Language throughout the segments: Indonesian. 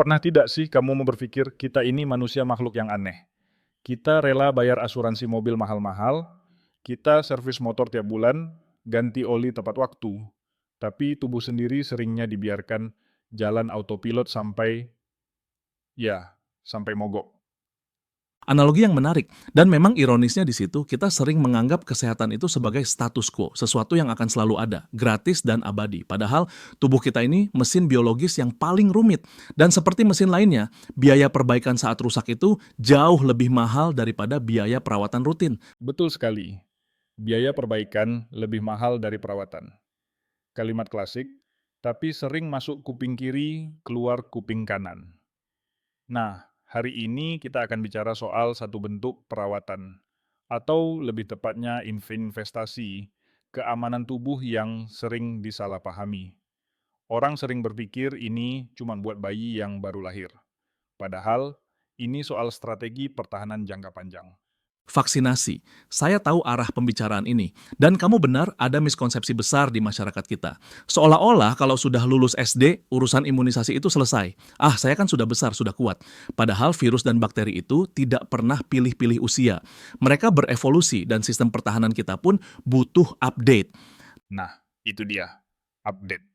Pernah tidak sih kamu berpikir kita ini manusia makhluk yang aneh? Kita rela bayar asuransi mobil mahal-mahal, kita servis motor tiap bulan, ganti oli tepat waktu. Tapi tubuh sendiri seringnya dibiarkan jalan autopilot sampai mogok. Analogi yang menarik, dan memang ironisnya di situ kita sering menganggap kesehatan itu sebagai status quo, sesuatu yang akan selalu ada, gratis dan abadi. Padahal tubuh kita ini mesin biologis yang paling rumit, dan seperti mesin lainnya, biaya perbaikan saat rusak itu jauh lebih mahal daripada biaya perawatan rutin. Betul sekali, biaya perbaikan lebih mahal dari perawatan. Kalimat klasik, tapi sering masuk kuping kiri, keluar kuping kanan. Nah, hari ini kita akan bicara soal satu bentuk perawatan, atau lebih tepatnya investasi, keamanan tubuh yang sering disalahpahami. Orang sering berpikir ini cuma buat bayi yang baru lahir. Padahal, ini soal strategi pertahanan jangka panjang. Vaksinasi. Saya tahu arah pembicaraan ini. Dan kamu benar, ada miskonsepsi besar di masyarakat kita. Seolah-olah kalau sudah lulus SD, urusan imunisasi itu selesai. Ah, saya kan sudah besar, sudah kuat. Padahal virus dan bakteri itu tidak pernah pilih-pilih usia. Mereka berevolusi dan sistem pertahanan kita pun butuh update. Nah, itu dia, update.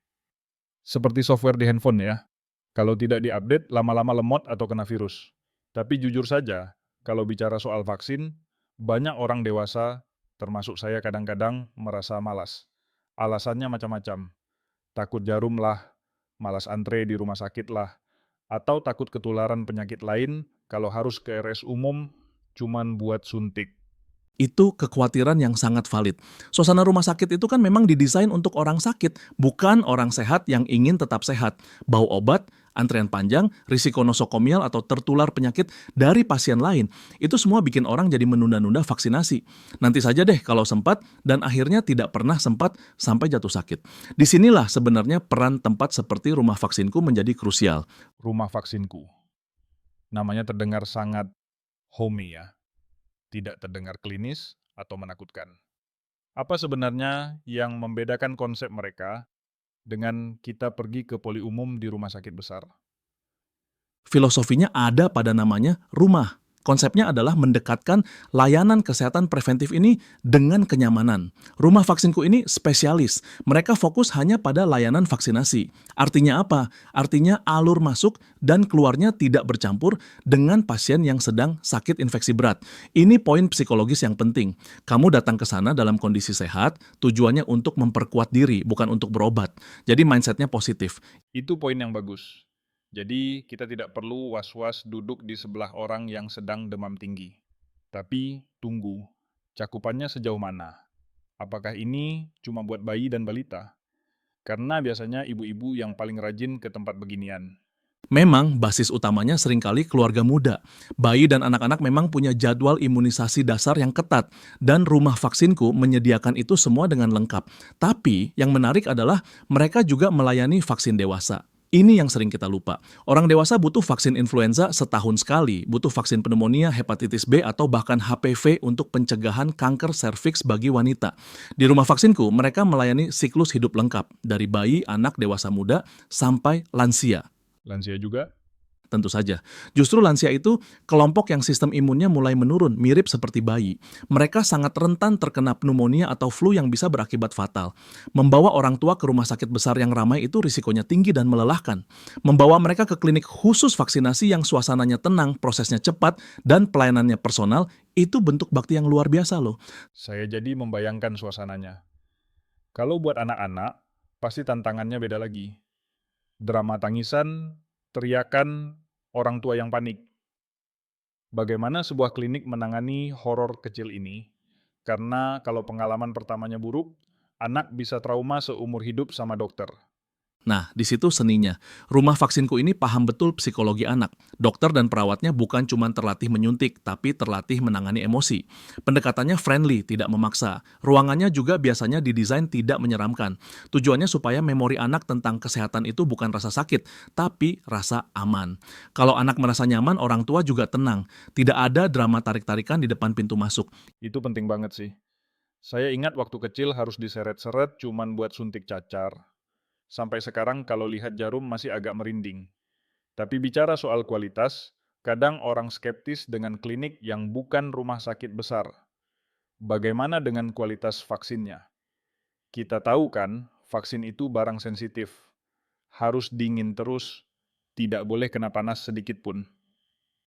Seperti software di handphone ya. Kalau tidak diupdate, lama-lama lemot atau kena virus. Tapi jujur saja, kalau bicara soal vaksin, banyak orang dewasa, termasuk saya kadang-kadang merasa malas. Alasannya macam-macam. Takut jarum lah, malas antre di rumah sakit lah, atau takut ketularan penyakit lain kalau harus ke RS umum cuman buat suntik. Itu kekhawatiran yang sangat valid. Suasana rumah sakit itu kan memang didesain untuk orang sakit, bukan orang sehat yang ingin tetap sehat. Bau obat, antrian panjang, risiko nosokomial atau tertular penyakit dari pasien lain. Itu semua bikin orang jadi menunda-nunda vaksinasi. Nanti saja deh kalau sempat, dan akhirnya tidak pernah sempat sampai jatuh sakit. Disinilah sebenarnya peran tempat seperti rumah vaksinku menjadi krusial. Rumah vaksinku. Namanya terdengar sangat homey ya, tidak terdengar klinis atau menakutkan. Apa sebenarnya yang membedakan konsep mereka dengan kita pergi ke poli umum di rumah sakit besar? Filosofinya ada pada namanya rumah. Konsepnya adalah mendekatkan layanan kesehatan preventif ini dengan kenyamanan. Rumah vaksinku ini spesialis. Mereka fokus hanya pada layanan vaksinasi. Artinya apa? Artinya alur masuk dan keluarnya tidak bercampur dengan pasien yang sedang sakit infeksi berat. Ini poin psikologis yang penting. Kamu datang ke sana dalam kondisi sehat, tujuannya untuk memperkuat diri, bukan untuk berobat. Jadi mindsetnya positif. Itu poin yang bagus. Jadi, kita tidak perlu was-was duduk di sebelah orang yang sedang demam tinggi. Tapi, tunggu, cakupannya sejauh mana? Apakah ini cuma buat bayi dan balita? Karena biasanya ibu-ibu yang paling rajin ke tempat beginian. Memang basis utamanya seringkali keluarga muda. Bayi dan anak-anak memang punya jadwal imunisasi dasar yang ketat, dan rumah vaksinku menyediakan itu semua dengan lengkap. Tapi yang menarik adalah mereka juga melayani vaksin dewasa. Ini yang sering kita lupa. Orang dewasa butuh vaksin influenza setahun sekali, butuh vaksin pneumonia, hepatitis B, atau bahkan HPV untuk pencegahan kanker serviks bagi wanita. Di rumah vaksinku, mereka melayani siklus hidup lengkap, dari bayi, anak, dewasa muda, sampai lansia. Lansia juga? Tentu saja. Justru lansia itu kelompok yang sistem imunnya mulai menurun, mirip seperti bayi. Mereka sangat rentan terkena pneumonia atau flu yang bisa berakibat fatal. Membawa orang tua ke rumah sakit besar yang ramai itu risikonya tinggi dan melelahkan. Membawa mereka ke klinik khusus vaksinasi yang suasananya tenang, prosesnya cepat, dan pelayanannya personal, itu bentuk bakti yang luar biasa loh. Saya jadi membayangkan suasananya. Kalau buat anak-anak, pasti tantangannya beda lagi. Drama tangisan, teriakan orang tua yang panik. Bagaimana sebuah klinik menangani horor kecil ini? Karena kalau pengalaman pertamanya buruk, anak bisa trauma seumur hidup sama dokter. Nah, di situ seninya. Rumah vaksinku ini paham betul psikologi anak. Dokter dan perawatnya bukan cuma terlatih menyuntik, tapi terlatih menangani emosi. Pendekatannya friendly, tidak memaksa. Ruangannya juga biasanya didesain tidak menyeramkan. Tujuannya supaya memori anak tentang kesehatan itu bukan rasa sakit, tapi rasa aman. Kalau anak merasa nyaman, orang tua juga tenang. Tidak ada drama tarik-tarikan di depan pintu masuk. Itu penting banget sih. Saya ingat waktu kecil harus diseret-seret cuman buat suntik cacar. Sampai sekarang kalau lihat jarum masih agak merinding. Tapi bicara soal kualitas, kadang orang skeptis dengan klinik yang bukan rumah sakit besar. Bagaimana dengan kualitas vaksinnya? Kita tahu kan, vaksin itu barang sensitif. Harus dingin terus, tidak boleh kena panas sedikit pun.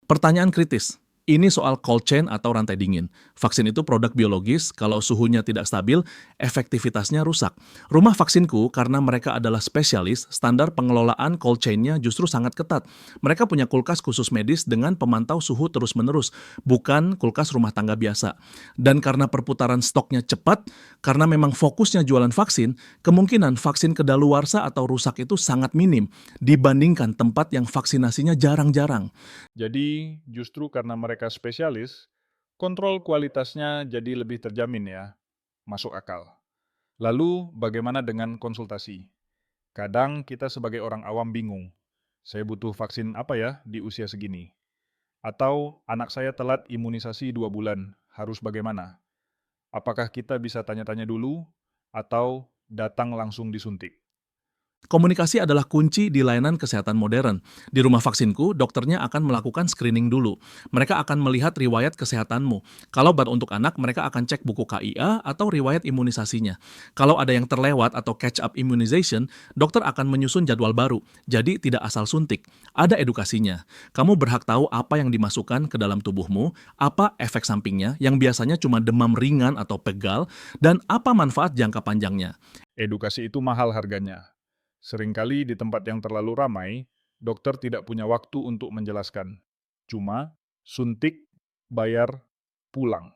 Pertanyaan kritis. Ini soal cold chain atau rantai dingin. Vaksin itu produk biologis, kalau suhunya tidak stabil, efektivitasnya rusak. Rumah vaksinku, karena mereka adalah spesialis, standar pengelolaan cold chain-nya justru sangat ketat. Mereka punya kulkas khusus medis dengan pemantau suhu terus-menerus, bukan kulkas rumah tangga biasa. Dan karena perputaran stoknya cepat, karena memang fokusnya jualan vaksin, kemungkinan vaksin kedaluarsa atau rusak itu sangat minim dibandingkan tempat yang vaksinasinya jarang-jarang. Jadi, justru karena mereka spesialis, kontrol kualitasnya jadi lebih terjamin ya. Masuk akal. Lalu, bagaimana dengan konsultasi? Kadang kita sebagai orang awam bingung. Saya butuh vaksin apa ya di usia segini? Atau anak saya telat imunisasi 2 bulan, harus bagaimana? Apakah kita bisa tanya-tanya dulu atau datang langsung disuntik? Komunikasi adalah kunci di layanan kesehatan modern. Di rumah vaksinku, dokternya akan melakukan screening dulu. Mereka akan melihat riwayat kesehatanmu. Kalau baru untuk anak, mereka akan cek buku KIA atau riwayat imunisasinya. Kalau ada yang terlewat atau catch up immunization, dokter akan menyusun jadwal baru. Jadi tidak asal suntik. Ada edukasinya. Kamu berhak tahu apa yang dimasukkan ke dalam tubuhmu, apa efek sampingnya yang biasanya cuma demam ringan atau pegal, dan apa manfaat jangka panjangnya. Edukasi itu mahal harganya. Seringkali di tempat yang terlalu ramai, dokter tidak punya waktu untuk menjelaskan. Cuma suntik, bayar, pulang.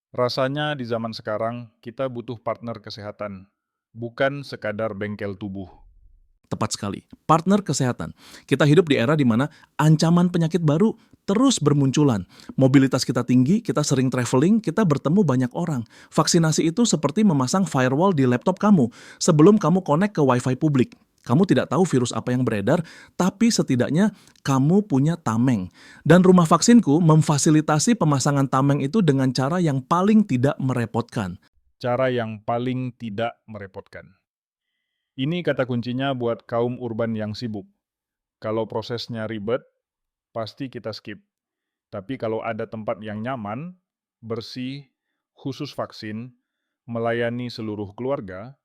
Rasanya di zaman sekarang kita butuh partner kesehatan, bukan sekadar bengkel tubuh. Tepat sekali. Partner kesehatan. Kita hidup di era di mana ancaman penyakit baru terus bermunculan. Mobilitas kita tinggi, kita sering traveling, kita bertemu banyak orang. Vaksinasi itu seperti memasang firewall di laptop kamu sebelum kamu connect ke wifi publik. Kamu tidak tahu virus apa yang beredar, tapi setidaknya kamu punya tameng. Dan rumah vaksinku memfasilitasi pemasangan tameng itu dengan cara yang paling tidak merepotkan. Cara yang paling tidak merepotkan. Ini kata kuncinya buat kaum urban yang sibuk. Kalau prosesnya ribet, pasti kita skip. Tapi kalau ada tempat yang nyaman, bersih, khusus vaksin, melayani seluruh keluarga,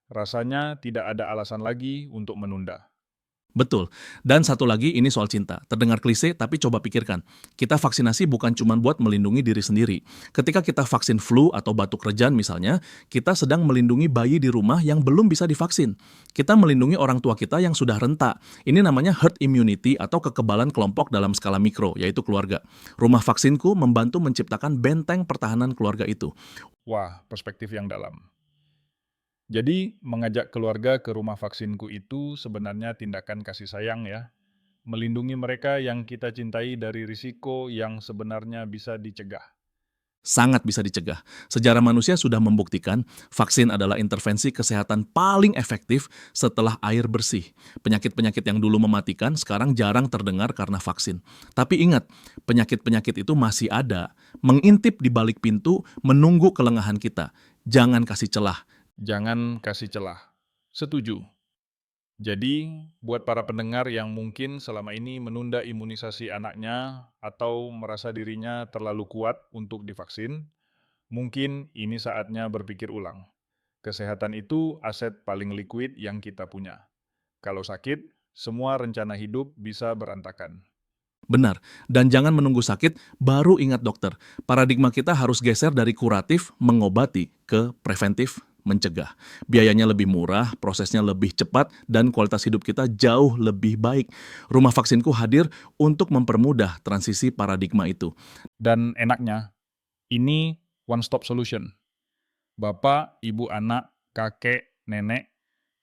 rasanya tidak ada alasan lagi untuk menunda. Betul. Dan satu lagi, ini soal cinta. Terdengar klise, tapi coba pikirkan. Kita vaksinasi bukan cuma buat melindungi diri sendiri. Ketika kita vaksin flu atau batuk rejan misalnya, kita sedang melindungi bayi di rumah yang belum bisa divaksin. Kita melindungi orang tua kita yang sudah renta. Ini namanya herd immunity atau kekebalan kelompok dalam skala mikro, yaitu keluarga. Rumah vaksinku membantu menciptakan benteng pertahanan keluarga itu. Wah, perspektif yang dalam. Jadi, mengajak keluarga ke rumah vaksinku itu sebenarnya tindakan kasih sayang ya. Melindungi mereka yang kita cintai dari risiko yang sebenarnya bisa dicegah. Sangat bisa dicegah. Sejarah manusia sudah membuktikan vaksin adalah intervensi kesehatan paling efektif setelah air bersih. Penyakit-penyakit yang dulu mematikan sekarang jarang terdengar karena vaksin. Tapi ingat, penyakit-penyakit itu masih ada, mengintip di balik pintu, menunggu kelengahan kita. Jangan kasih celah. Jangan kasih celah. Setuju. Jadi, buat para pendengar yang mungkin selama ini menunda imunisasi anaknya atau merasa dirinya terlalu kuat untuk divaksin, mungkin ini saatnya berpikir ulang. Kesehatan itu aset paling liquid yang kita punya. Kalau sakit, semua rencana hidup bisa berantakan. Benar, dan jangan menunggu sakit baru ingat dokter. Paradigma kita harus geser dari kuratif, mengobati, ke preventif, mencegah. Biayanya lebih murah, prosesnya lebih cepat, dan kualitas hidup kita jauh lebih baik. Rumah vaksinku hadir untuk mempermudah transisi paradigma itu. Dan enaknya, ini one-stop solution. Bapak, ibu, anak, kakek, nenek,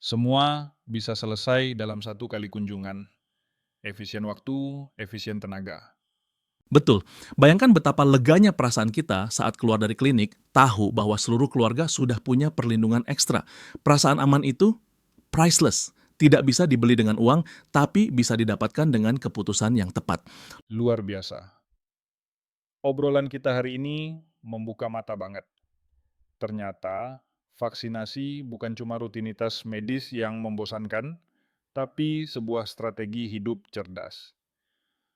semua bisa selesai dalam satu kali kunjungan. Efisien waktu, efisien tenaga. Betul, bayangkan betapa leganya perasaan kita saat keluar dari klinik, tahu bahwa seluruh keluarga sudah punya perlindungan ekstra. Perasaan aman itu priceless, tidak bisa dibeli dengan uang, tapi bisa didapatkan dengan keputusan yang tepat. Luar biasa. Obrolan kita hari ini membuka mata banget. Ternyata, vaksinasi bukan cuma rutinitas medis yang membosankan, tapi sebuah strategi hidup cerdas.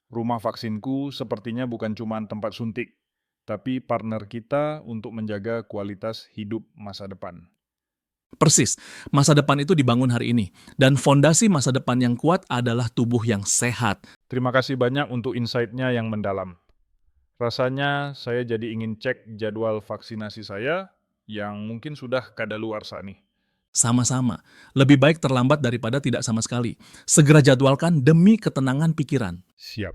Rumah vaksinku sepertinya bukan cuma tempat suntik, tapi partner kita untuk menjaga kualitas hidup masa depan. Persis, masa depan itu dibangun hari ini, dan fondasi masa depan yang kuat adalah tubuh yang sehat. Terima kasih banyak untuk insight-nya yang mendalam. Rasanya saya jadi ingin cek jadwal vaksinasi saya yang mungkin sudah kadaluarsa nih. Sama-sama, lebih baik terlambat daripada tidak sama sekali. Segera jadwalkan demi ketenangan pikiran. Siap.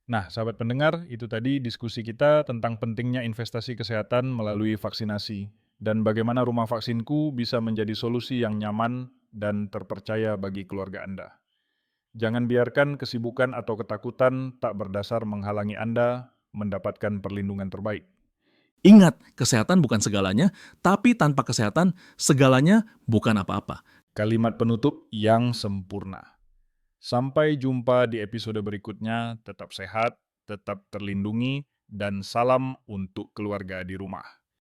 Nah, sahabat pendengar, itu tadi diskusi kita tentang pentingnya investasi kesehatan melalui vaksinasi dan bagaimana rumah vaksinku bisa menjadi solusi yang nyaman dan terpercaya bagi keluarga Anda. Jangan biarkan kesibukan atau ketakutan tak berdasar menghalangi Anda mendapatkan perlindungan terbaik. Ingat, kesehatan bukan segalanya, tapi tanpa kesehatan, segalanya bukan apa-apa. Kalimat penutup yang sempurna. Sampai jumpa di episode berikutnya. Tetap sehat, tetap terlindungi, dan salam untuk keluarga di rumah.